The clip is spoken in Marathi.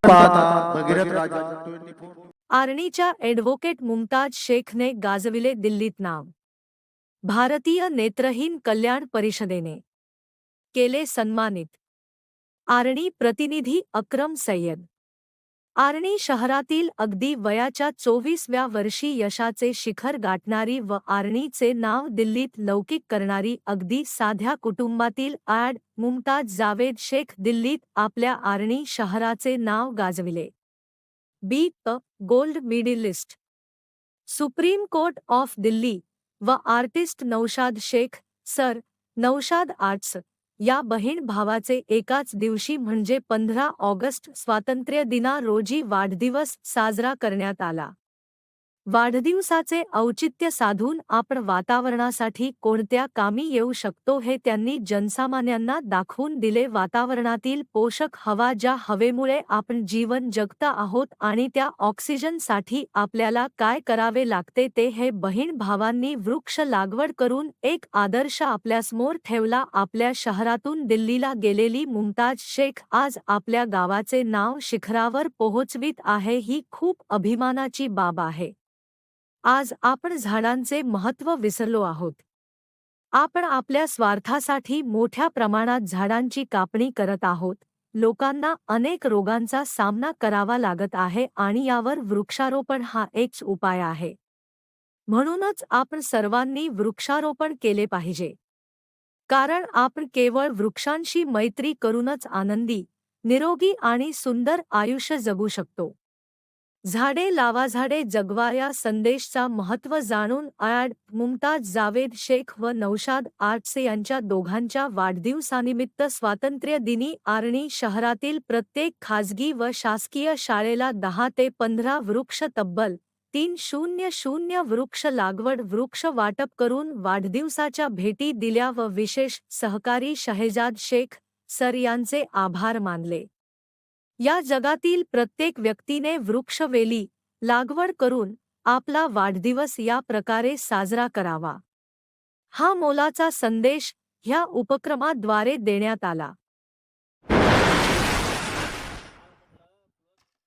पाहता भगीरथ राजा 24. आर्णीच्या ॲडव्होकेट मुमताज शेखने गाजविले दिल्लीत नाव. भारतीय नेत्रहीन कल्याण परिषदेने केले सन्मानित. आर्णी प्रतिनिधी अक्रम सय्यद. आर्णी शहरातील अगदी वयाच्या 24व्या वर्षी यशाचे शिखर गाठणारी व आर्णीचे नाव दिल्लीत लौकिक करणारी अगदी साध्या कुटुंबातील ॲड मुमताज जावेद शेख दिल्लीत आपल्या आर्णी शहराचे नाव गाजविले. B. Gold medallist, supreme court of Delhi व artist Naushad Shaikh, sir Naushad arts या बहीण भावाचे एकाच दिवशी म्हणजे 15 ऑगस्ट स्वातंत्र्य दिना रोजी वाढदिवस साजरा करण्यात आला. वाढदिवसाचे औचित्य साधून आपण वातावरणासाठी कोणत्या कामी येऊ शकतो हे त्यांनी जनसामान्यांना दाखवून दिले. वातावरणातील पोषक हवा, ज्या हवेमुळे आपण जीवन जगत आहोत आणि त्या ऑक्सिजनसाठी आपल्याला काय करावे लागते ते हे बहीण भावांनी वृक्ष लागवड करून एक आदर्श आपल्यासमोर ठेवला. आपल्या शहरातून दिल्लीला गेलेली मुमताज शेख आज आपल्या गावाचे नाव शिखरावर पोहोचवित आहे. ही खूप अभिमानाची बाब आहे. आज आपण झाडांचे महत्त्व विसरलो आहोत. आपण आपल्या स्वार्थासाठी मोठ्या प्रमाणात झाडांची कापणी करत आहोत. लोकांना अनेक रोगांचा सामना करावा लागत आहे आणि यावर वृक्षारोपण हा एकच उपाय आहे. म्हणूनच आपण सर्वांनी वृक्षारोपण केले पाहिजे. कारण आपण केवळ वृक्षांशी मैत्री करूनच आनंदी, निरोगी आणि सुंदर आयुष्य जगू शकतो. झाडे लावा झाडे जगवा या संदेशचा महत्त्व जाणून ॲड मुमताज जावेद शेख व नौशाद आर्ट्स यांच्या दोघांच्या वाढदिवसानिमित्त स्वातंत्र्य दिनी आर्णी शहरातील प्रत्येक खाजगी व शासकीय शाळेला 10 ते 15 वृक्ष, तब्बल 300 वृक्ष लागवड वृक्ष वाटप करून वाढदिवसाच्या भेटी दिल्या व विशेष सहकारी शहेजाद शेख, सर यांचे आभार मानले. या जगातील प्रत्येक व्यक्तीने वृक्षवेली लागवड करून आपला वाढदिवस या प्रकारे साजरा करावा. हा मोलाचा संदेश ह्या उपक्रमाद्वारे देण्यात आला.